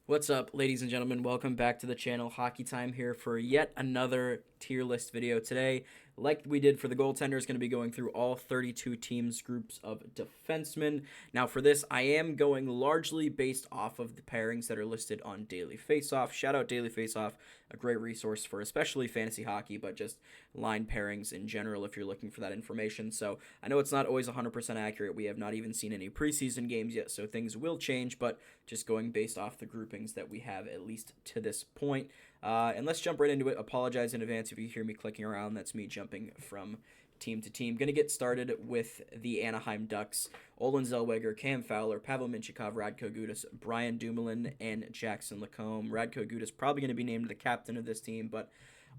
What's up, ladies and gentlemen? Welcome back to the channel. Hockey Time here for yet another tier list video today. Like we did for the goaltenders, going to be going through all 32 teams' groups of defensemen. Now for this, I am going largely based off of the pairings that are listed on Daily Faceoff. Shout out Daily Faceoff, a great resource for especially fantasy hockey, but just line pairings in general if you're looking for that information. So I know it's not always 100% accurate. We have not even seen any preseason games yet, so things will change, but just going based off the groupings that we have at least to this point. And let's jump right into it. Apologize in advance if you hear me clicking around. That's me jumping from team to team. Going to get started with the Anaheim Ducks. Olin Zellweger, Cam Fowler, Pavel Mintyukov, Radko Gudas, Brian Dumoulin, and Jackson Lacombe. Radko Gudas probably going to be named the captain of this team, but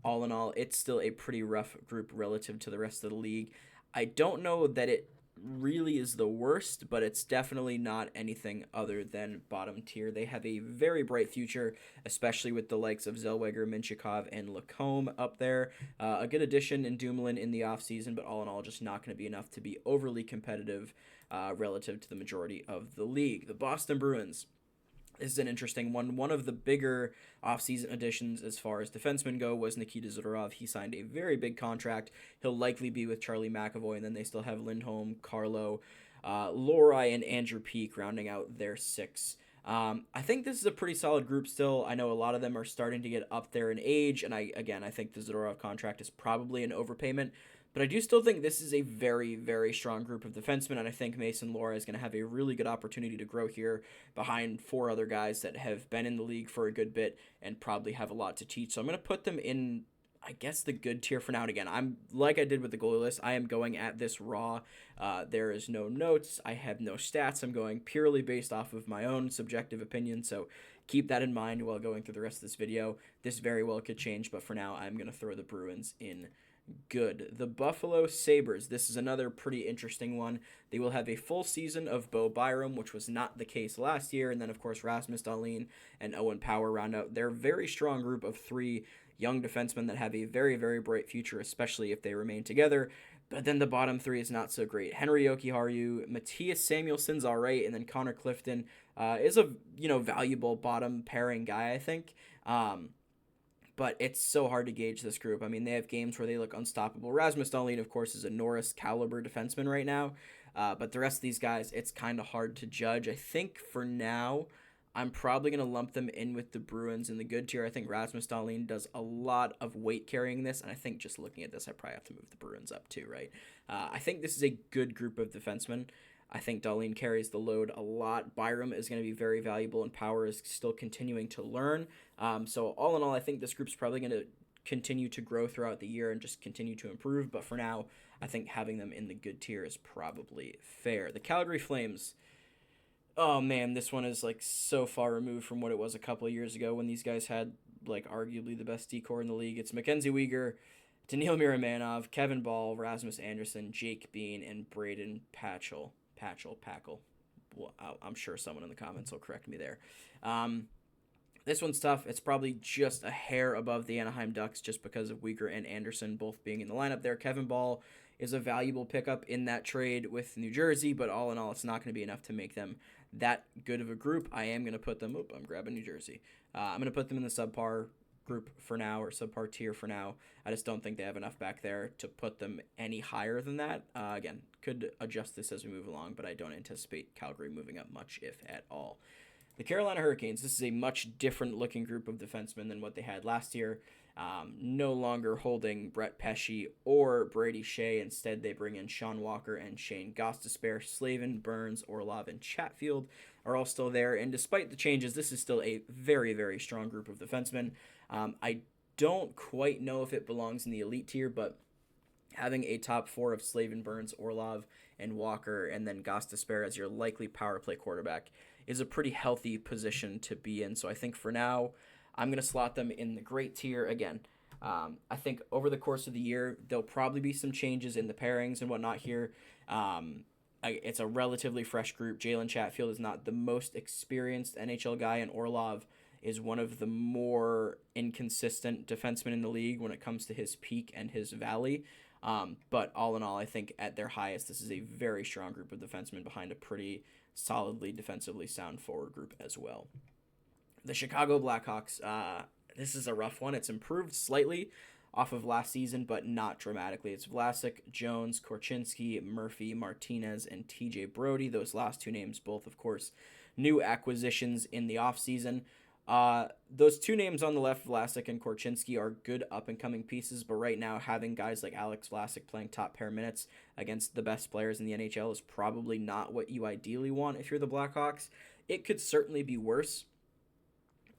all in all, it's still a pretty rough group relative to the rest of the league. I don't know that it really is the worst, but it's definitely not anything other than bottom tier. They have a very bright future, especially with the likes of Zellweger, Mintyukov, and Lacombe up there. A good addition in Dumoulin in the offseason, but all in all, just not going to be enough to be overly competitive relative to the majority of the league. The Boston Bruins. This is an interesting one. One of the bigger offseason additions as far as defensemen go was Nikita Zadorov. He signed a very big contract. He'll likely be with Charlie McAvoy, and then they still have Lindholm, Carlo, Lohrei, and Andrew Peeke rounding out their six. I think this is a pretty solid group still. I know a lot of them are starting to get up there in age, and I think the Zadorov contract is probably an overpayment. But I do still think this is a very, very strong group of defensemen, and I think Mason Lohrei is going to have a really good opportunity to grow here behind four other guys that have been in the league for a good bit and probably have a lot to teach. So I'm going to put them in, I guess, the good tier for now. And again, I'm like I did with the goalie list. I am going at this raw. There is no notes. I have no stats. I'm going purely based off of my own subjective opinion. So keep that in mind while going through the rest of this video. This very well could change, but for now, I'm going to throw the Bruins in good. The Buffalo Sabres. This is another pretty interesting one. They will have a full season of Bo Byram, which was not the case last year. And then, of course, Rasmus Dahlin and Owen Power round out their very strong group of three young defensemen that have a very, very bright future, especially if they remain together. But then the bottom three is not so great. Henry Jokiharju, Matthias Samuelson's all right, and then Connor Clifton is a valuable bottom pairing guy, I think. But it's so hard to gauge this group. I mean, they have games where they look unstoppable. Rasmus Dahlin, of course, is a Norris caliber defenseman right now. But the rest of these guys, it's kind of hard to judge. I think for now, I'm probably going to lump them in with the Bruins in the good tier. I think Rasmus Dahlin does a lot of weight carrying this. And I think just looking at this, I probably have to move the Bruins up too, right? I think this is a good group of defensemen. I think Dahlin carries the load a lot. Byram is going to be very valuable, and Power is still continuing to learn. So all in all, I think this group's probably going to continue to grow throughout the year and just continue to improve. But for now, I think having them in the good tier is probably fair. The Calgary Flames. Oh man, this one is like so far removed from what it was a couple of years ago when these guys had like arguably the best decor in the league. It's Mackenzie Weegar, Daniil Miramanov, Kevin Ball, Rasmus Anderson, Jake Bean, and Braden Patchell. Well, I'm sure someone in the comments will correct me there. This one's tough. It's probably just a hair above the Anaheim Ducks just because of Weegar and Anderson both being in the lineup there. Kevin Ball is a valuable pickup in that trade with New Jersey, but all in all, it's not going to be enough to make them that good of a group. I am going to put them, I'm grabbing New Jersey. I'm going to put them in the subpar group for now, or subpar tier for now. I just don't think they have enough back there to put them any higher than that. Again, could adjust this as we move along, but I don't anticipate Calgary moving up much, if at all. The Carolina Hurricanes, this is a much different looking group of defensemen than what they had last year. No longer holding Brett Pesce or Brady Shea. Instead, they bring in Sean Walker and Shane Gostisbehere. Slavin, Burns, Orlov, and Chatfield are all still there. And despite the changes, this is still a very, very strong group of defensemen. I don't quite know if it belongs in the elite tier, but having a top four of Slavin, Burns, Orlov, and Walker, and then Gostisbehere as your likely power play quarterback is a pretty healthy position to be in. So I think for now, I'm going to slot them in the great tier again. I think over the course of the year, there'll probably be some changes in the pairings and whatnot here. It's a relatively fresh group. Jalen Chatfield is not the most experienced NHL guy, and Orlov is one of the more inconsistent defensemen in the league when it comes to his peak and his valley. But all in all, I think at their highest, this is a very strong group of defensemen behind a pretty solidly defensively sound forward group as well. The Chicago Blackhawks, this is a rough one. It's improved slightly off of last season, but not dramatically. It's Vlasic, Jones, Korchinski, Murphy, Martinez, and TJ Brody. Those last two names, both, of course, new acquisitions in the offseason. Those two names on the left, Vlasic and Korchinski, are good up-and-coming pieces, but right now having guys like Alex Vlasic playing top pair minutes against the best players in the NHL is probably not what you ideally want if you're the Blackhawks. It could certainly be worse.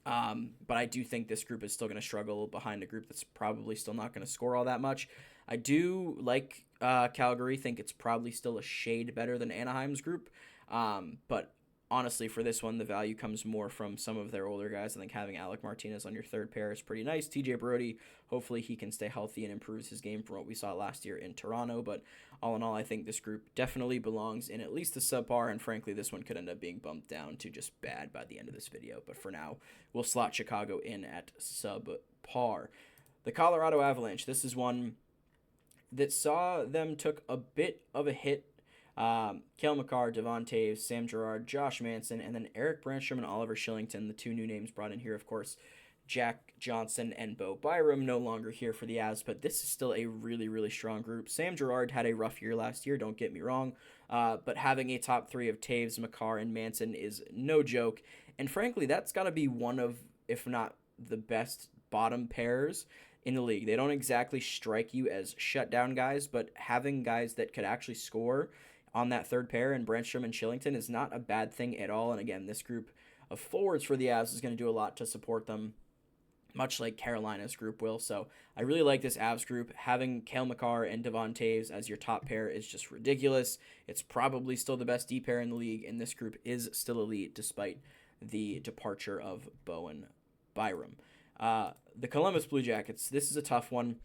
But I do think this group is still going to struggle behind a group that's probably still not going to score all that much. I do like Calgary, think it's probably still a shade better than Anaheim's group. But honestly, for this one, the value comes more from some of their older guys. I think having Alec Martinez on your third pair is pretty nice. TJ Brody, hopefully he can stay healthy and improves his game from what we saw last year in Toronto. But all in all, I think this group definitely belongs in at least the subpar, and frankly, this one could end up being bumped down to just bad by the end of this video. But for now, we'll slot Chicago in at subpar. The Colorado Avalanche, this is one that saw them took a bit of a hit. Cale Makar, Devon Toews, Sam Girard, Josh Manson, and then Eric Brandstrom and Oliver Shillington, the two new names brought in here, of course. Jack Johnson and Bo Byram no longer here for the Avs, but this is still a really, really strong group. Sam Girard had a rough year last year, don't get me wrong, but having a top three of Toews, Makar, and Manson is no joke, and frankly, that's got to be one of, if not the best bottom pairs in the league. They don't exactly strike you as shutdown guys, but having guys that could actually score on that third pair, and Brandstrom and Shillington is not a bad thing at all. And again, this group of forwards for the Avs is going to do a lot to support them, much like Carolina's group will. So I really like this Avs group. Having Cale Makar and Devon Toews as your top pair is just ridiculous. It's probably still the best D pair in the league, and this group is still elite despite the departure of Bowen Byram. The Columbus Blue Jackets, this is a tough one.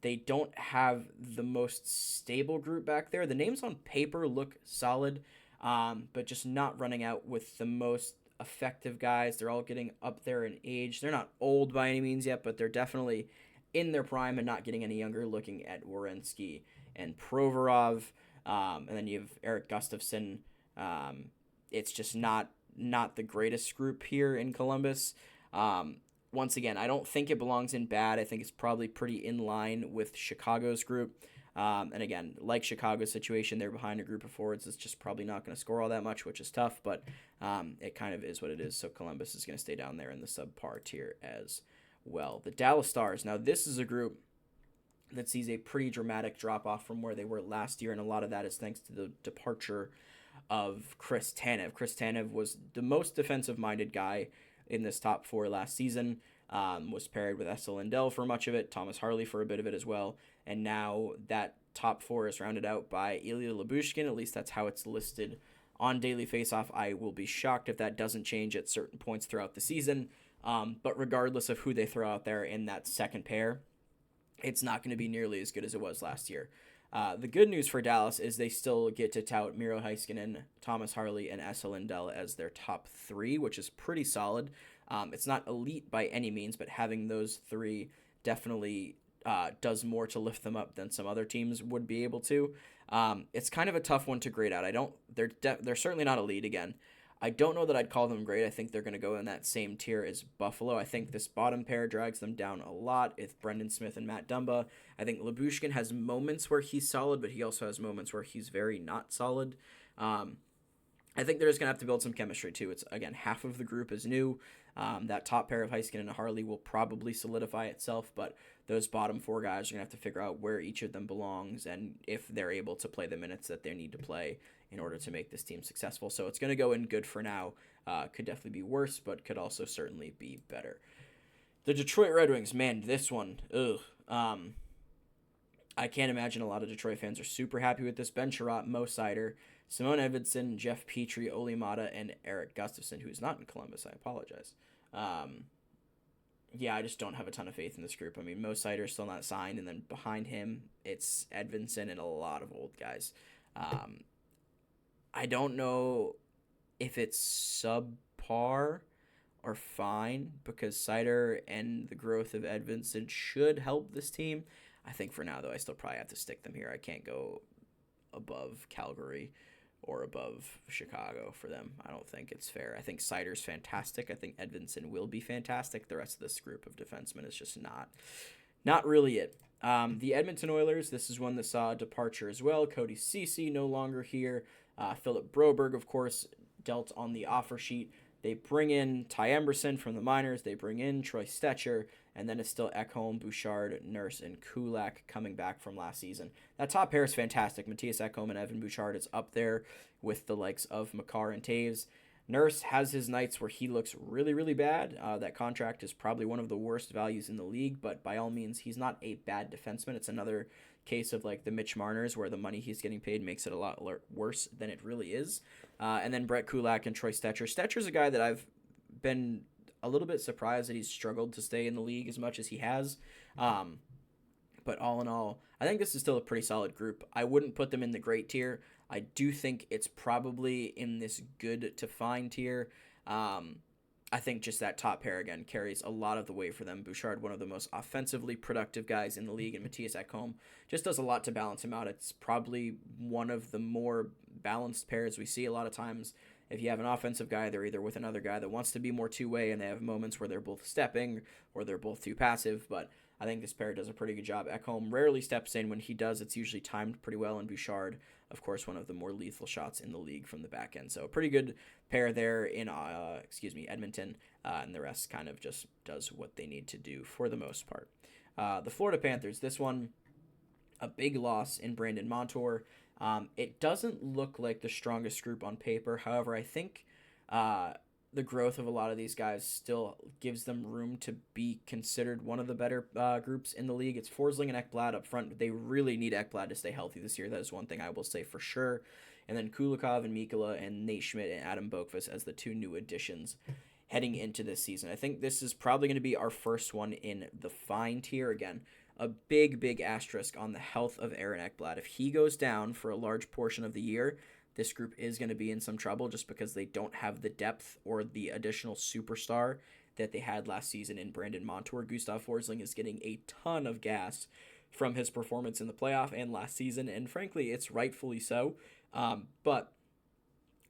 They don't have the most stable group back there. The names on paper look solid, but just not running out with the most effective guys. They're all getting up there in age. They're not old by any means yet, but they're definitely in their prime and not getting any younger, looking at Werenski and Provorov. And then you have Eric Gustafsson. It's just not the greatest group here in Columbus. Once again, I don't think it belongs in bad. I think it's probably pretty in line with Chicago's group. And again, like Chicago's situation, they're behind a group of forwards that's just probably not going to score all that much, which is tough, but it kind of is what it is. So Columbus is going to stay down there in the subpar tier as well. The Dallas Stars. Now, this is a group that sees a pretty dramatic drop-off from where they were last year, and a lot of that is thanks to the departure of Chris Tanev. Chris Tanev was the most defensive-minded guy in this top four last season, was paired with Esa Lindell for much of it, Thomas Harley for a bit of it as well, and now that top four is rounded out by Ilya Lyubushkin. At least that's how it's listed on Daily Faceoff. I will be shocked if that doesn't change at certain points throughout the season, but regardless of who they throw out there in that second pair, it's not going to be nearly as good as it was last year. The good news for Dallas is they still get to tout Miro Heiskanen, Thomas Harley, and Esa Lindell as their top three, which is pretty solid. It's not elite by any means, but having those three definitely does more to lift them up than some other teams would be able to. It's kind of a tough one to grade out. They're certainly not elite again. I don't know that I'd call them great. I think they're going to go in that same tier as Buffalo. I think this bottom pair drags them down a lot. It's Brendan Smith and Matt Dumba. I think Lyubushkin has moments where he's solid, but he also has moments where he's very not solid. I think they're just going to have to build some chemistry, too. It's, again, half of the group is new. That top pair of Heiskanen and Harley will probably solidify itself, but those bottom four guys are going to have to figure out where each of them belongs and if they're able to play the minutes that they need to play in order to make this team successful. So it's going to go in good for now. Could definitely be worse, but could also certainly be better. The Detroit Red Wings, man, this one, I can't imagine a lot of Detroit fans are super happy with this. Ben Sherratt, Mo Seider, Simone Edvinsson, Jeff Petrie, Ole Mata, and Eric Gustafsson, who's not in Columbus. I apologize. Yeah, I just don't have a ton of faith in this group. I mean, Mo Seider's still not signed, and then behind him, it's Edvinsson and a lot of old guys. I don't know if it's subpar or fine, because Seider and the growth of Edvinsson should help this team. I think for now, though, I still probably have to stick them here. I can't go above Calgary or above Chicago for them. I don't think it's fair. I think Seider's fantastic. I think Edvinsson will be fantastic. The rest of this group of defensemen is just not really it. The Edmonton Oilers, this is one that saw a departure as well. Cody Ceci no longer here. Philip Broberg, of course, dealt on the offer sheet. They bring in Ty Emberson from the minors. They bring in Troy Stecher. And then it's still Ekholm, Bouchard, Nurse, and Kulak coming back from last season. That top pair is fantastic. Matthias Ekholm and Evan Bouchard is up there with the likes of Makar and Taves. Nurse has his nights where he looks really, really bad. That contract is probably one of the worst values in the league, but by all means, he's not a bad defenseman. It's another case of like the Mitch Marners where the money he's getting paid makes it a lot worse than it really is. And then Brett Kulak and Troy Stecher. Stecher's a guy that I've been a little bit surprised that he's struggled to stay in the league as much as he has. But all in all, I think this is still a pretty solid group. I wouldn't put them in the great tier. I do think it's probably in this good to fine tier. I think just that top pair, again, carries a lot of the weight for them. Bouchard, one of the most offensively productive guys in the league, and Matthias Ekholm just does a lot to balance him out. It's probably one of the more balanced pairs we see a lot of times. If you have an offensive guy, they're either with another guy that wants to be more two-way, and they have moments where they're both stepping or they're both too passive. But I think this pair does a pretty good job. Ekholm rarely steps in. When he does, it's usually timed pretty well. And Bouchard, of course, one of the more lethal shots in the league from the back end. So a pretty good pair there in Edmonton. And the rest kind of just does what they need to do for the most part. The Florida Panthers, this one, a big loss in Brandon Montour. It doesn't look like the strongest group on paper. However, I think the growth of a lot of these guys still gives them room to be considered one of the better groups in the league. It's Forsling and Ekblad up front. They really need Ekblad to stay healthy this year. That is one thing I will say for sure. And then Kulikov and Mikkola and Nate Schmidt and Adam Boqvist as the two new additions heading into this season. I think this is probably going to be our first one in the fine tier again. A big asterisk on the health of Aaron Ekblad. If he goes down for a large portion of the year, this group is going to be in some trouble just because they don't have the depth or the additional superstar that they had last season in Brandon Montour. Gustav Forsling is getting a ton of gas from his performance in the playoff and last season, and frankly, it's rightfully so. But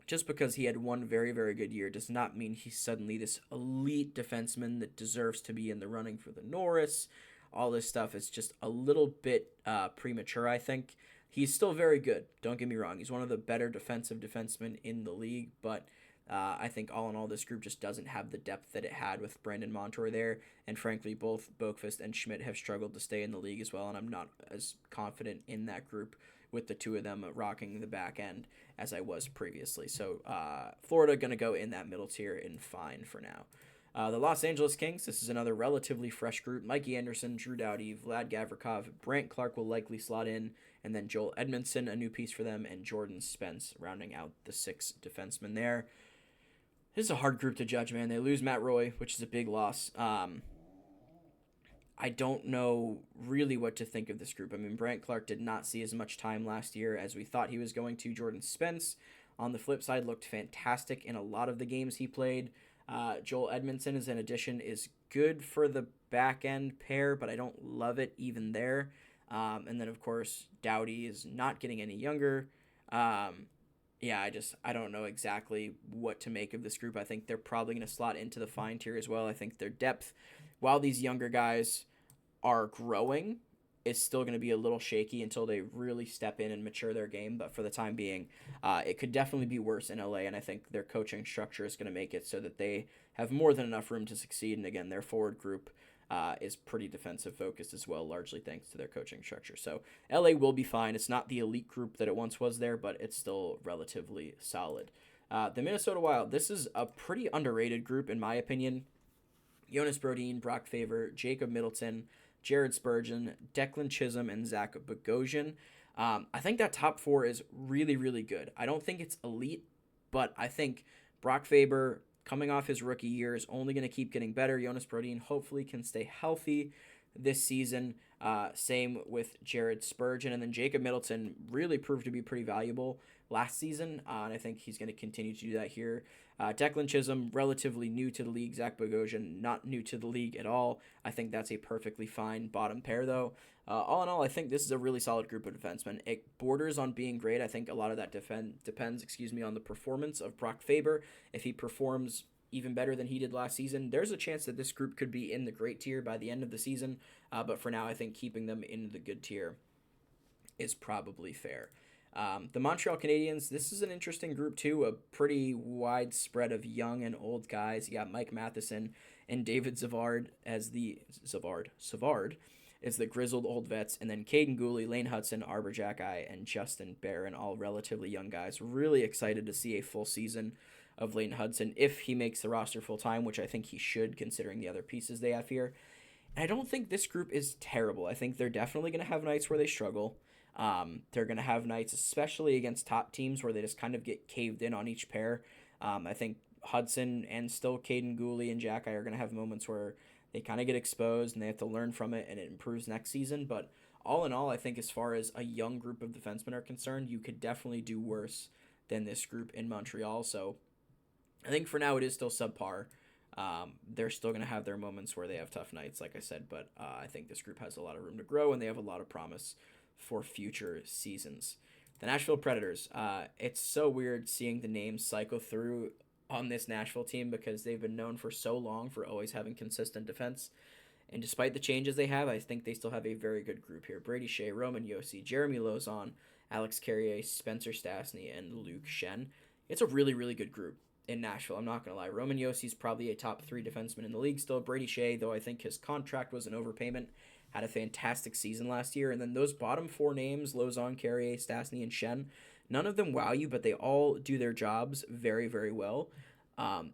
just because he had one very, very good year does not mean he's suddenly this elite defenseman that deserves to be in the running for the Norris. All this stuff is just a little bit premature, I think. He's still very good, don't get me wrong. He's one of the better defensive defensemen in the league, but I think all in all, this group just doesn't have the depth that it had with Brandon Montour there, and frankly, both Boqvist and Schmidt have struggled to stay in the league as well, and I'm not as confident in that group with the two of them rocking the back end as I was previously. So Florida going to go in that middle tier in fine for now. The Los Angeles Kings, this is another relatively fresh group. Mikey Anderson, Drew Doughty, Vlad Gavrikov, Brant Clark will likely slot in, and then Joel Edmondson, a new piece for them, and Jordan Spence rounding out the 6 defensemen there. This is a hard group to judge, man. They lose Matt Roy, which is a big loss. I don't know really what to think of this group. I mean, Brant Clark did not see as much time last year as we thought he was going to. Jordan Spence, on the flip side, looked fantastic in a lot of the games he played. Joel Edmondson, as an addition, is good for the back-end pair, but I don't love it even there. And then, of course, Doughty is not getting any younger. I don't know exactly what to make of this group. I think they're probably going to slot into the fine tier as well. I think their depth, while these younger guys are growing, is still going to be a little shaky until they really step in and mature their game. But for the time being, it could definitely be worse in LA, and I think their coaching structure is going to make it so that they have more than enough room to succeed. And again, their forward group is pretty defensive focused as well, largely thanks to their coaching structure. So LA will be fine. It's not the elite group that it once was there, but it's still relatively solid. The Minnesota Wild, this is a pretty underrated group in my opinion. Jonas Brodin, Brock Faber, Jacob Middleton, Jared Spurgeon, Declan Chisholm, and Zach Bogosian. I think that top 4 is really, really good. I don't think it's elite, but I think Brock Faber, coming off his rookie year, is only going to keep getting better. Jonas Brodin hopefully can stay healthy this season. Same with Jared Spurgeon. And then Jacob Middleton really proved to be pretty valuable last season, and I think he's going to continue to do that here. Declan Chisholm, relatively new to the league. Zach Bogosian, not new to the league at all. I think that's a perfectly fine bottom pair, though. All in all, I think this is a really solid group of defensemen. It borders on being great. I think a lot of that depends, on the performance of Brock Faber. If he performs even better than he did last season, there's a chance that this group could be in the great tier by the end of the season. But for now, I think keeping them in the good tier is probably fair. The Montreal Canadiens, this is an interesting group too, a pretty wide spread of young and old guys. You got Mike Matheson and David Savard as the grizzled old vets, and then Caden Gooley, Lane Hudson, Arbor Jackeye, and Justin Barron, all relatively young guys. Really excited to see a full season of Lane Hudson if he makes the roster full time, which I think he should considering the other pieces they have here. And I don't think this group is terrible. I think they're definitely going to have nights where they struggle. They're going to have nights, especially against top teams, where they just kind of get caved in on each pair. I think Hudson and still Caden Gooley and Jackeye are going to have moments where they kind of get exposed and they have to learn from it, and it improves next season. But all in all, I think as far as a young group of defensemen are concerned, you could definitely do worse than this group in Montreal. So I think for now it is still subpar. They're still going to have their moments where they have tough nights, like I said, but I think this group has a lot of room to grow, and they have a lot of promise for future seasons. The Nashville Predators. It's so weird seeing the names cycle through on this Nashville team because they've been known for so long for always having consistent defense. And despite the changes they have, I think they still have a very good group here. Brady Shea, Roman Josi, Jeremy Lauzon, Alex Carrier, Spencer Stastny, and Luke Schenn. It's a really, really good group in Nashville. I'm not going to lie. Roman Josi is probably a top 3 defenseman in the league still. Brady Shea, though I think his contract was an overpayment, had a fantastic season last year. And then those bottom 4 names, Lauzon, Carrier, Stastny, and Schenn, none of them wow you, but they all do their jobs very, very well.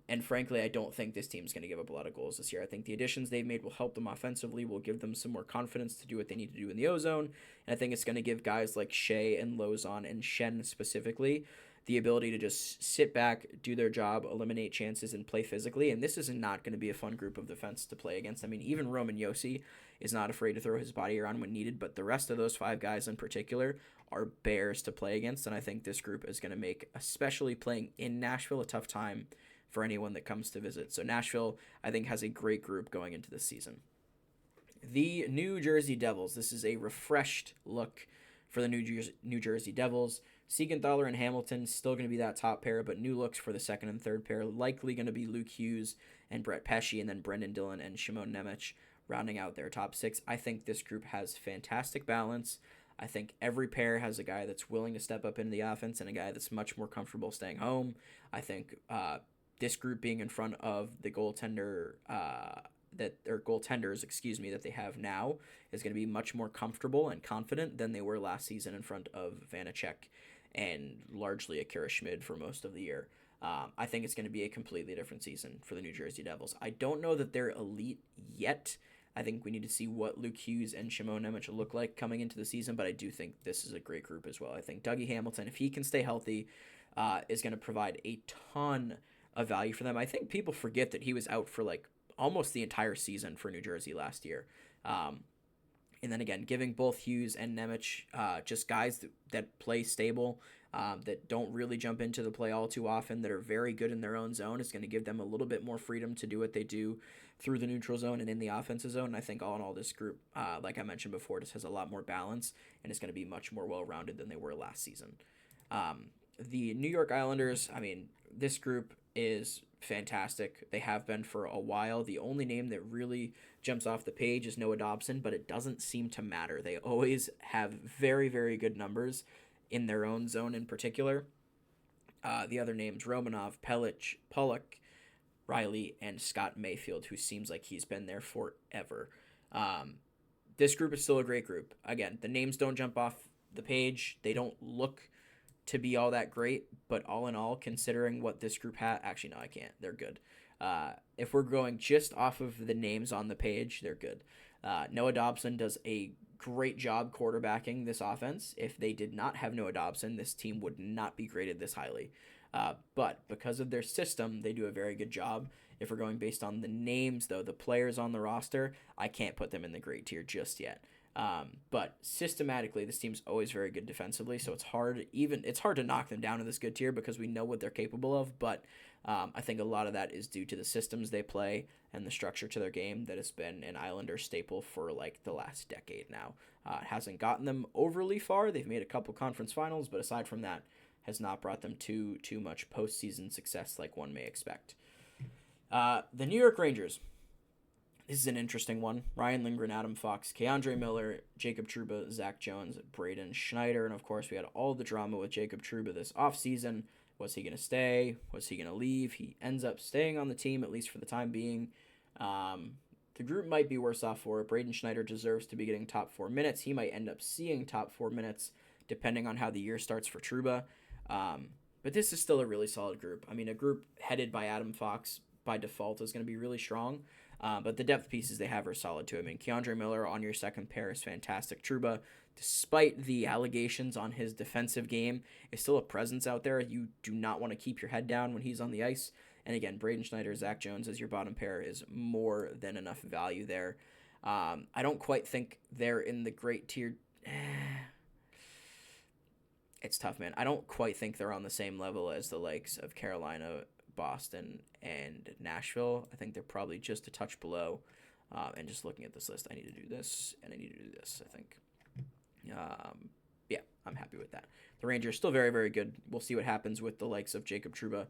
And frankly, I don't think this team's going to give up a lot of goals this year. I think the additions they've made will help them offensively, will give them some more confidence to do what they need to do in the O-zone. And I think it's going to give guys like Shea and Lauzon and Schenn specifically the ability to just sit back, do their job, eliminate chances, and play physically. And this is not going to be a fun group of defense to play against. I mean, even Roman Josi is not afraid to throw his body around when needed, but the rest of those 5 guys in particular are bears to play against. And I think this group is going to make, especially playing in Nashville, a tough time for anyone that comes to visit. So Nashville, I think, has a great group going into this season. The New Jersey Devils. This is a refreshed look for the New Jersey Devils. Siegenthaler and Hamilton still going to be that top pair, but new looks for the second and third pair, likely going to be Luke Hughes and Brett Pesce, and then Brendan Dillon and Shimon Nemec rounding out their top 6. I think this group has fantastic balance. I think every pair has a guy that's willing to step up into the offense and a guy that's much more comfortable staying home. I think this group being in front of the goaltenders, that they have now is going to be much more comfortable and confident than they were last season in front of Vanacek and largely Akira Schmid for most of the year. I think it's going to be a completely different season for the New Jersey Devils. I don't know that they're elite yet. I think we need to see what Luke Hughes and Shimon Nemec look like coming into the season, but I do think this is a great group as well. I think Dougie Hamilton, if he can stay healthy, is going to provide a ton of value for them. I think people forget that he was out for like almost the entire season for New Jersey last year. And then again, giving both Hughes and Nemec just guys that play stable, that don't really jump into the play all too often, that are very good in their own zone, is going to give them a little bit more freedom to do what they do through the neutral zone and in the offensive zone. And I think all in all, this group, like I mentioned before, just has a lot more balance and is going to be much more well-rounded than they were last season. The New York Islanders, I mean, this group is fantastic. They have been for a while. The only name that really jumps off the page is Noah Dobson, but it doesn't seem to matter. They always have very, very good numbers in their own zone in particular. The other names, Romanov, Pollock, Riley, and Scott Mayfield, who seems like he's been there forever. This group is still a great group. Again, the names don't jump off the page. They don't look to be all that great, but all in all, considering what this group had, actually, no, I can't. They're good. If we're going just off of the names on the page, they're good. Noah Dobson does a great job quarterbacking this offense. If they did not have Noah Dobson, this team would not be graded this highly. But because of their system, they do a very good job. If we're going based on the names, though, the players on the roster, I can't put them in the great tier just yet. But systematically, this team's always very good defensively, so it's hard to knock them down in this good tier because we know what they're capable of. But I think a lot of that is due to the systems they play and the structure to their game that has been an Islander staple for like the last decade now. It hasn't gotten them overly far. They've made a couple conference finals, but aside from that, has not brought them too much postseason success like one may expect. The New York Rangers. This is an interesting one. Ryan Lindgren, Adam Fox, Keandre Miller, Jacob Trouba, Zach Jones, Braden Schneider, and of course we had all the drama with Jacob Trouba this offseason. Was he going to stay? Was he going to leave? He ends up staying on the team, at least for the time being. The group might be worse off for it. Braden Schneider deserves to be getting top 4 minutes. He might end up seeing top 4 minutes depending on how the year starts for Trouba. But this is still a really solid group. I mean, a group headed by Adam Fox by default is going to be really strong. But the depth pieces they have are solid too. I mean, Keandre Miller on your second pair is fantastic. Trouba, despite the allegations on his defensive game, is still a presence out there. You do not want to keep your head down when he's on the ice. And again, Braden Schneider, Zach Jones as your bottom pair is more than enough value there. I don't quite think they're in the great tier. It's tough, man. I don't quite think they're on the same level as the likes of Carolina, Boston, and Nashville. I think they're probably just a touch below. And just looking at this list, I need to do this, and I need to do this, I think. Yeah, I'm happy with that. The Rangers still very, very good. We'll see what happens with the likes of Jacob Trouba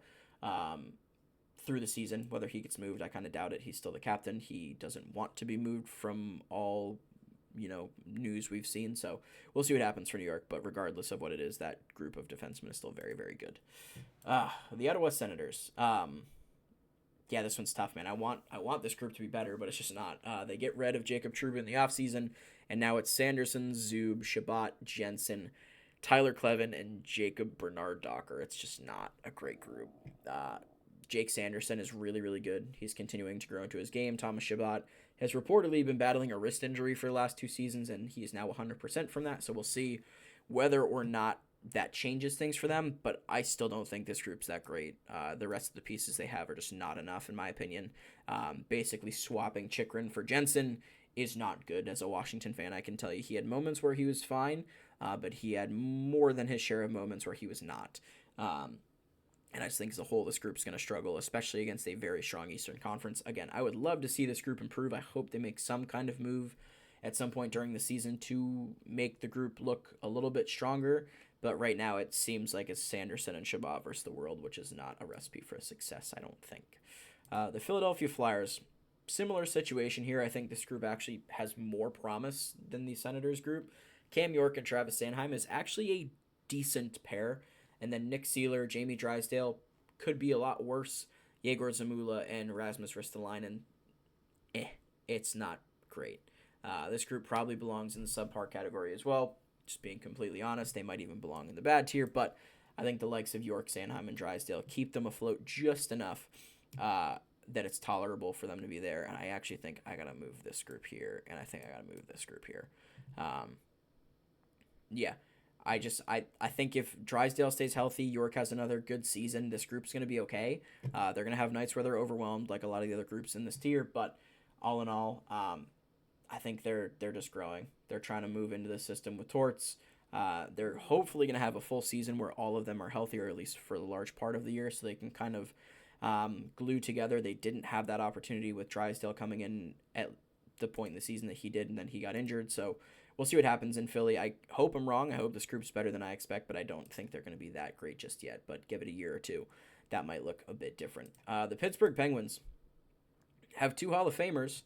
through the season. Whether he gets moved, I kind of doubt it. He's still the captain. He doesn't want to be moved from all news we've seen. So we'll see what happens for New York. But regardless of what it is, that group of defensemen is still very, very good. The Ottawa Senators. Yeah, this one's tough, man. I want this group to be better, but it's just not. They get rid of Jacob Trouba in the offseason, and now it's Sanderson, Zub, Shabbat, Jensen, Tyler Clevin, and Jacob Bernard Docker. It's just not a great group. Jake Sanderson is really, really good. He's continuing to grow into his game. Thomas Shabbat has reportedly been battling a wrist injury for the last 2 seasons, and he is now 100% from that. So we'll see whether or not that changes things for them, but I still don't think this group's that great. The rest of the pieces they have are just not enough, in my opinion. Basically, swapping Chychrun for Jensen is not good. As a Washington fan, I can tell you he had moments where he was fine, but he had more than his share of moments where he was not. And I just think as a whole, this group's going to struggle, especially against a very strong Eastern Conference. Again, I would love to see this group improve. I hope they make some kind of move at some point during the season to make the group look a little bit stronger. But right now, it seems like it's Sanderson and Shabbat versus the world, which is not a recipe for success, I don't think. The Philadelphia Flyers, similar situation here. I think this group actually has more promise than the Senators group. Cam York and Travis Sanheim is actually a decent pair. And then Nick Seeler, Jamie Drysdale could be a lot worse. Yegor Zamula and Rasmus Ristolainen, it's not great. This group probably belongs in the subpar category as well. Just being completely honest, they might even belong in the bad tier. But I think the likes of York, Sanheim, and Drysdale keep them afloat just enough that it's tolerable for them to be there. And I actually think I got to move this group here. And I think I got to move this group here. Yeah. I think if Drysdale stays healthy, York has another good season, this group's going to be okay. They're going to have nights where they're overwhelmed like a lot of the other groups in this tier, but all in all, I think they're just growing. They're trying to move into the system with Torts. They're hopefully going to have a full season where all of them are healthy, or at least for the large part of the year, so they can kind of glue together. They didn't have that opportunity with Drysdale coming in at the point in the season that he did, and then he got injured, so we'll see what happens in Philly. I hope I'm wrong. I hope this group's better than I expect, but I don't think they're going to be that great just yet. But give it a year or two. That might look a bit different. The Pittsburgh Penguins have 2 Hall of Famers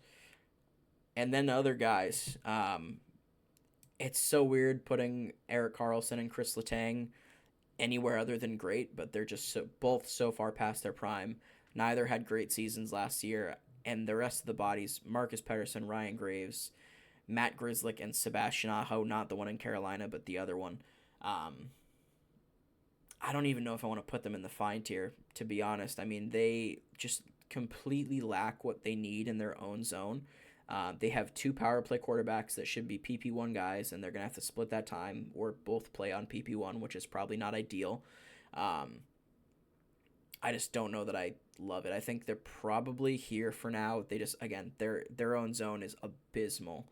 and then other guys. It's so weird putting Erik Karlsson and Chris Letang anywhere other than great, but they're just both so far past their prime. Neither had great seasons last year, and the rest of the bodies, Marcus Pettersson, Ryan Graves, Matt Grzelcyk, and Sebastian Aho, not the one in Carolina, but the other one. I don't even know if I want to put them in the fine tier, to be honest. I mean, they just completely lack what they need in their own zone. They have 2 power play quarterbacks that should be PP1 guys, and they're going to have to split that time or both play on PP1, which is probably not ideal. I just don't know that I love it. I think they're probably here for now. They just, again, their own zone is abysmal.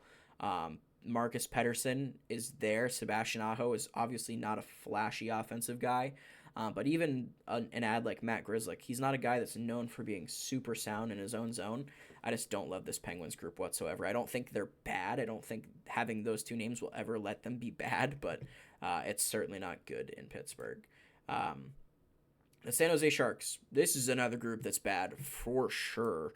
Marcus Pettersson is there. Sebastian Aho is obviously not a flashy offensive guy. But even an ad like Matt Grzelcyk, he's not a guy that's known for being super sound in his own zone. I just don't love this Penguins group whatsoever. I don't think they're bad. I don't think having those two names will ever let them be bad, but it's certainly not good in Pittsburgh. The San Jose Sharks, this is another group that's bad for sure.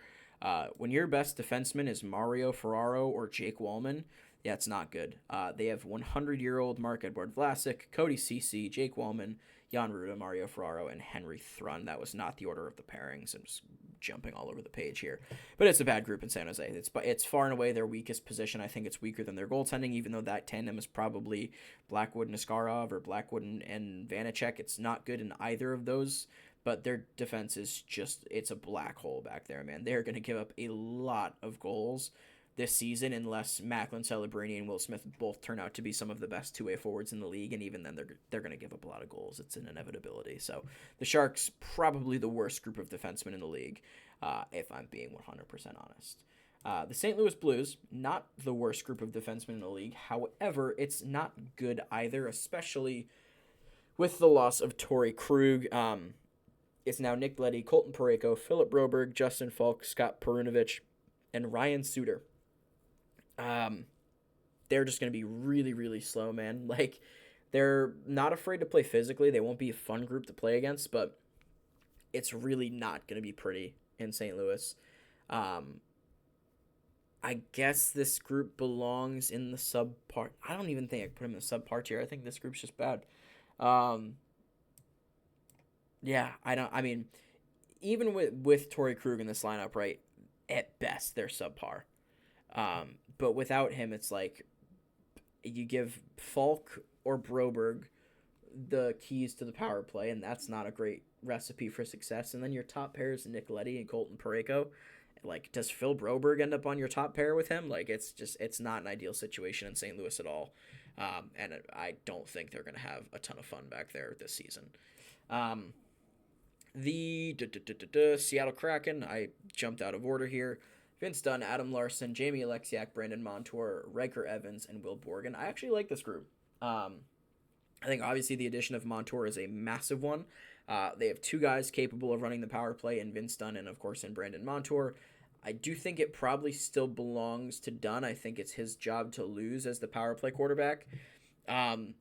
When your best defenseman is Mario Ferraro or Jake Wallman, yeah, it's not good. They have 100-year-old Marc-Edouard Vlasic, Cody Ceci, Jake Wallman, Jan Ruda, Mario Ferraro, and Henry Thrun. That was not the order of the pairings. I'm just jumping all over the page here. But it's a bad group in San Jose. It's far and away their weakest position. I think it's weaker than their goaltending, even though that tandem is probably Blackwood and Askarov or Blackwood and Vanacek. It's not good in either of those. But their defense is just, it's a black hole back there, man. They're going to give up a lot of goals this season unless Macklin, Celebrini, and Will Smith both turn out to be some of the best two-way forwards in the league, and even then they're going to give up a lot of goals. It's an inevitability. So the Sharks, probably the worst group of defensemen in the league, if I'm being 100% honest. The St. Louis Blues, not the worst group of defensemen in the league. However, it's not good either, especially with the loss of Torrey Krug. It's now Nick Leddy, Colton Parayko, Philip Broberg, Justin Falk, Scott Perunovich, and Ryan Suter. They're just going to be really, really slow, man. Like, they're not afraid to play physically. They won't be a fun group to play against, but it's really not going to be pretty in St. Louis. I guess this group belongs in the subpar. I don't even think I could put them in the subpar tier. I think this group's just bad. Yeah, I mean, even with Torrey Krug in this lineup, right, at best, they're subpar. But without him, it's like you give Falk or Broberg the keys to the power play, and that's not a great recipe for success. And then your top pair is Nick Leddy and Colton Parayko. Like, does Phil Broberg end up on your top pair with him? Like, it's not an ideal situation in St. Louis at all. And I don't think they're going to have a ton of fun back there this season. The Seattle Kraken, I jumped out of order here. Vince Dunn, Adam Larson, Jamie Alexiak, Brandon Montour, Riker Evans, and Will Borgen. I actually like this group. I think obviously the addition of Montour is a massive one. They have two guys capable of running the power play in Vince Dunn and, of course, in Brandon Montour. I do think it probably still belongs to Dunn. I think it's his job to lose as the power play quarterback. I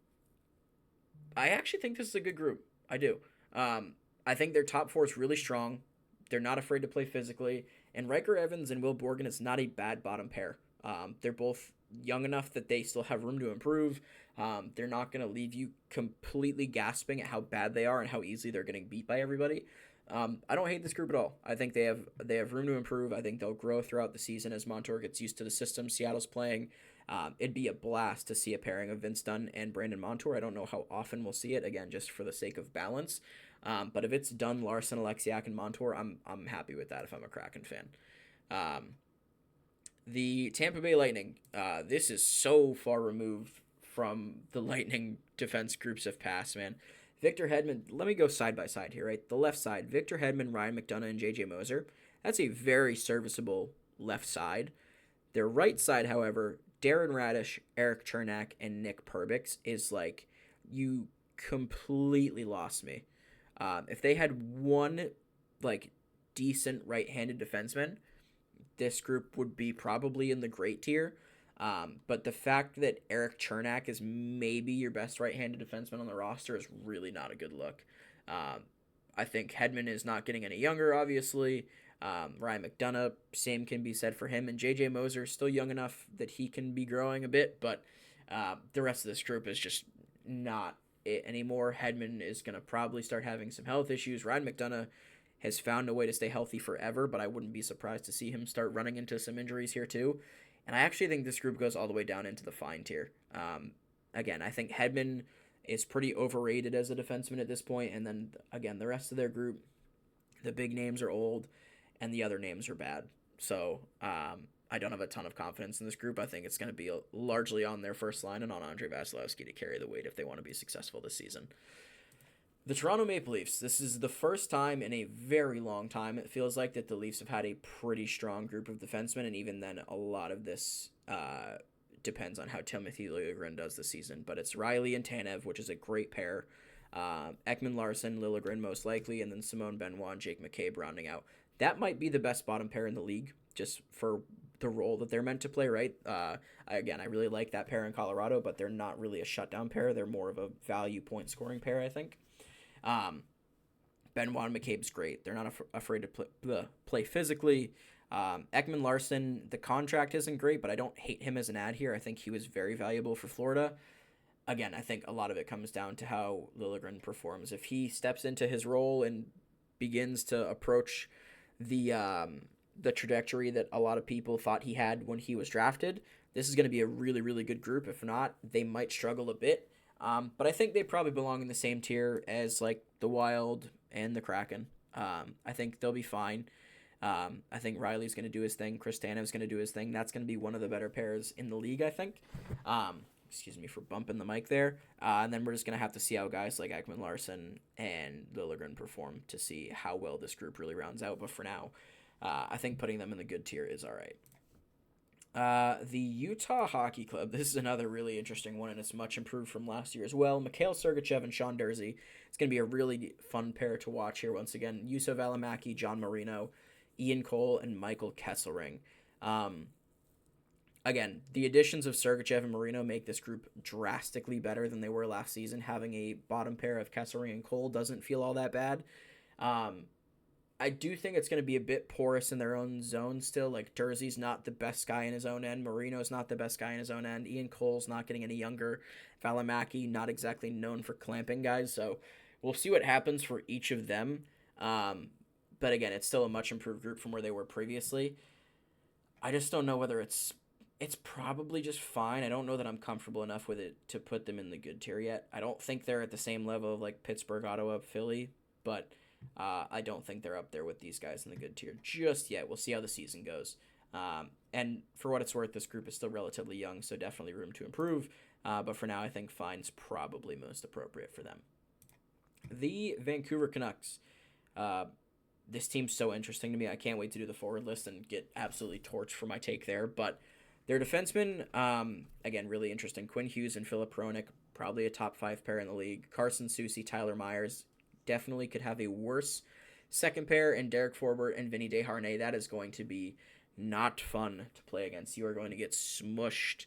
actually think this is a good group. I do. I think their top four is really strong. They're not afraid to play physically. And Riker Evans and Will Borgen is not a bad bottom pair. They're both young enough that they still have room to improve. They're not going to leave you completely gasping at how bad they are and how easily they're getting beat by everybody. I don't hate this group at all. I think they have room to improve. I think they'll grow throughout the season as Montour gets used to the system Seattle's playing. It'd be a blast to see a pairing of Vince Dunn and Brandon Montour. I don't know how often we'll see it, again, just for the sake of balance. But if it's Dunn, Larson, Alexiak, and Montour, I'm happy with that if I'm a Kraken fan. The Tampa Bay Lightning, this is so far removed from the Lightning defense groups of past, man. Victor Hedman, let me go side by side here, right? The left side, Victor Hedman, Ryan McDonough, and J.J. Moser. That's a very serviceable left side. Their right side, however, Darren Radish, Eric Chernak, and Nick Perbix is like, you completely lost me. If they had one, like, decent right-handed defenseman, this group would be probably in the great tier. But the fact that Eric Chernak is maybe your best right-handed defenseman on the roster is really not a good look. I think Hedman is not getting any younger, obviously. Ryan McDonough, same can be said for him. And J.J. Moser is still young enough that he can be growing a bit. But the rest of this group is just not it anymore. Hedman is going to probably start having some health issues. Ryan McDonough has found a way to stay healthy forever, but I wouldn't be surprised to see him start running into some injuries here too. And I actually think this group goes all the way down into the fine tier. Again, I think Hedman is pretty overrated as a defenseman at this point, and then, again, the rest of their group, the big names are old, and the other names are bad. So I don't have a ton of confidence in this group. I think it's going to be largely on their first line and on Andrei Vasilevsky to carry the weight if they want to be successful this season. The Toronto Maple Leafs, this is the first time in a very long time it feels like that the Leafs have had a pretty strong group of defensemen, and even then a lot of this depends on how Timothy Liljegren does this season. But it's Riley and Tanev, which is a great pair. Ekman Larson, Liljegren most likely, and then Simone Benoit and Jake McCabe rounding out. That might be the best bottom pair in the league, just for the role that they're meant to play, right? Again, I really like that pair in Colorado, but they're not really a shutdown pair. They're more of a value point scoring pair, I think. Benoit and McCabe's great. They're not afraid to play physically. Ekman Larson, the contract isn't great, but I don't hate him as an ad here. I think he was very valuable for Florida. Again, I think a lot of it comes down to how Liljegren performs. If he steps into his role and begins to approach the trajectory that a lot of people thought he had when he was drafted, this is going to be a really, really good group. If not, they might struggle a bit. But I think they probably belong in the same tier as like the Wild and the Kraken. I think they'll be fine. I think Riley's going to do his thing. Chris Tanev's going to do his thing. That's going to be one of the better pairs in the league, I think. Excuse me for bumping the mic there. And then we're just going to have to see how guys like Ekman Larson and Liljegren perform to see how well this group really rounds out. But for now, I think putting them in the good tier is all right. The Utah Hockey Club, this is another really interesting one, and it's much improved from last year as well. Mikhail Sergachev and Sean Durzi. It's going to be a really fun pair to watch here once again. Juuso Välimäki, John Marino, Ian Cole, and Michael Kesselring. Again, the additions of Sergachev and Marino make this group drastically better than they were last season. Having a bottom pair of Kesselring and Cole doesn't feel all that bad. I do think it's going to be a bit porous in their own zone still. Like, Durzi's not the best guy in his own end. Marino's not the best guy in his own end. Ian Cole's not getting any younger. Välimäki, not exactly known for clamping guys. So we'll see what happens for each of them. But again, it's still a much improved group from where they were previously. I just don't know whether it's probably just fine. I don't know that I'm comfortable enough with it to put them in the good tier yet. I don't think they're at the same level of like Pittsburgh, Ottawa, Philly, but I don't think they're up there with these guys in the good tier just yet. We'll see how the season goes. And for what it's worth, this group is still relatively young, so definitely room to improve. But for now, I think fine's probably most appropriate for them. The Vancouver Canucks. This team's so interesting to me. I can't wait to do the forward list and get absolutely torched for my take there. But their defensemen, again, really interesting. Quinn Hughes and Philip Hronek, probably a top 5 pair in the league. Carson Soucy, Tyler Myers, definitely could have a worse second pair. And Derek Forbort and Vinny Desharnais, that is going to be not fun to play against. You are going to get smushed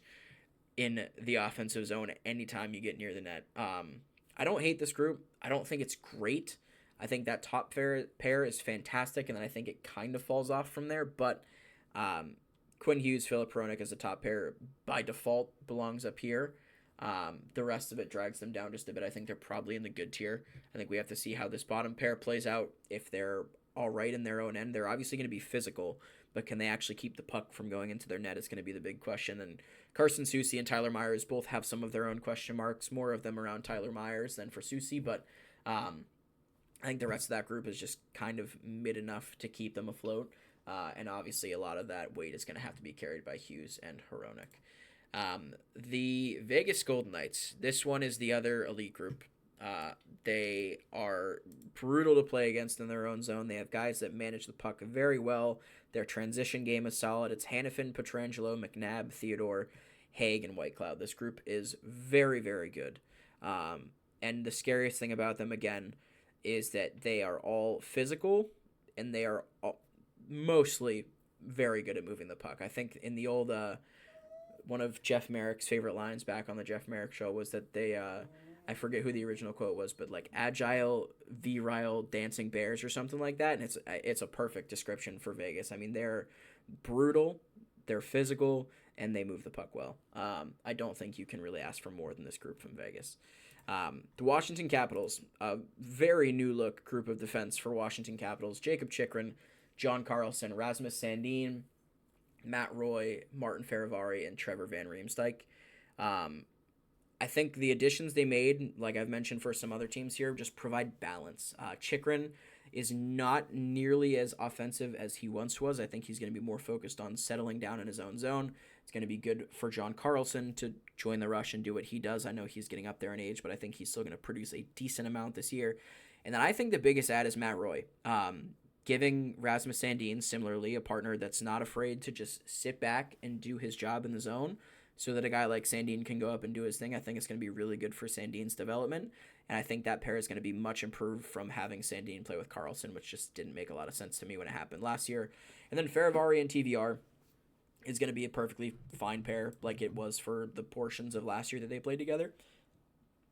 in the offensive zone anytime you get near the net. I don't hate this group. I don't think it's great. I think that top pair is fantastic, and then I think it kind of falls off from there. But Quinn Hughes, Philip Hronek as a top pair by default belongs up here. The rest of it drags them down just a bit. I think they're probably in the good tier. I think we have to see how this bottom pair plays out. If they're all right in their own end, they're obviously going to be physical, but can they actually keep the puck from going into their net is going to be the big question. And Carson Soucy and Tyler Myers both have some of their own question marks, more of them around Tyler Myers than for Soucy, but I think the rest of that group is just kind of mid enough to keep them afloat. And obviously a lot of that weight is going to have to be carried by Hughes and Hronek. The Vegas Golden Knights, this one is the other elite group. They are brutal to play against in their own zone. They have guys that manage the puck very well. Their transition game is solid. It's Hanifin, Pietrangelo, McNabb, Theodore, Haig, and Whitecloud. This group is very, very good. And the scariest thing about them, again, is that they are all physical, and they are mostly very good at moving the puck. I think in the old, one of Jeff Merrick's favorite lines back on the Jeff Merrick show was that they, I forget who the original quote was, but like agile, virile, dancing bears or something like that, and it's a perfect description for Vegas. I mean, they're brutal, they're physical, and they move the puck well. I don't think you can really ask for more than this group from Vegas. The Washington Capitals, a very new look group of defense for Washington Capitals. Jacob Chychrun, John Carlson, Rasmus Sandin, Matt Roy, Martin Feravari, and Trevor Van Riemsdyk. I think the additions they made, like I've mentioned for some other teams here, just provide balance. Chychrun is not nearly as offensive as he once was. I think he's going to be more focused on settling down in his own zone. It's going to be good for John Carlson to join the rush and do what he does. I know he's getting up there in age, but I think he's still going to produce a decent amount this year. And then I think the biggest add is Matt Roy. Giving Rasmus Sandin, similarly, a partner that's not afraid to just sit back and do his job in the zone, so that a guy like Sandin can go up and do his thing. I think it's going to be really good for Sandin's development, and I think that pair is going to be much improved from having Sandin play with Karlsson, which just didn't make a lot of sense to me when it happened last year. And then Faravari and TVR is going to be a perfectly fine pair, like it was for the portions of last year that they played together.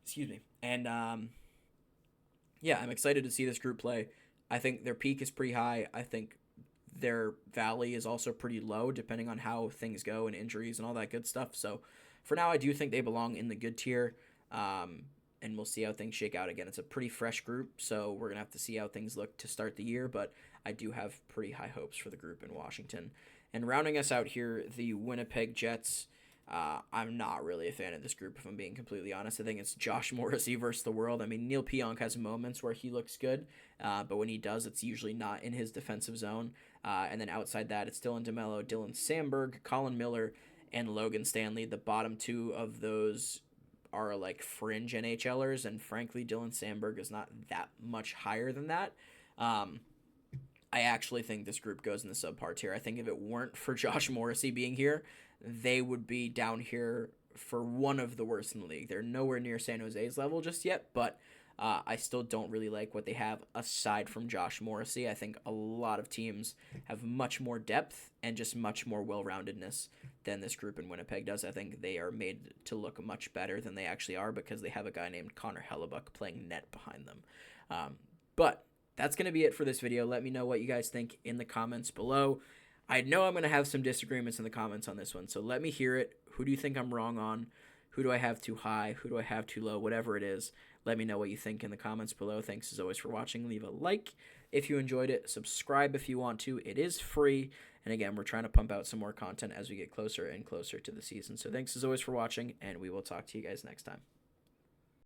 Excuse me. And yeah, I'm excited to see this group play. I think their peak is pretty high. I think their valley is also pretty low, depending on how things go and injuries and all that good stuff. So for now, I do think they belong in the good tier. And we'll see how things shake out. Again, it's a pretty fresh group, so we're going to have to see how things look to start the year, but I do have pretty high hopes for the group in Washington. And rounding us out here, the Winnipeg Jets. I'm not really a fan of this group, if I'm being completely honest. I think it's Josh Morrissey versus the world. I mean, Neil Pionk has moments where he looks good, but when he does, it's usually not in his defensive zone. And then outside that, it's Dylan DeMello, Dylan Sandberg, Colin Miller, and Logan Stanley. The bottom two of those are like fringe NHLers, and frankly, Dylan Sandberg is not that much higher than that. I actually think this group goes in the subpar tier. I think if it weren't for Josh Morrissey being here, they would be down here for one of the worst in the league. They're nowhere near San Jose's level just yet, but I still don't really like what they have aside from Josh Morrissey. I think a lot of teams have much more depth and just much more well-roundedness than this group in Winnipeg does. I think they are made to look much better than they actually are because they have a guy named Connor Hellebuck playing net behind them. But that's going to be it for this video. Let me know what you guys think in the comments below. I know I'm going to have some disagreements in the comments on this one, so let me hear it. Who do you think I'm wrong on? Who do I have too high? Who do I have too low? Whatever it is, let me know what you think in the comments below. Thanks as always for watching. Leave a like if you enjoyed it. Subscribe if you want to. It is free. And again, we're trying to pump out some more content as we get closer and closer to the season. So thanks as always for watching, and we will talk to you guys next time.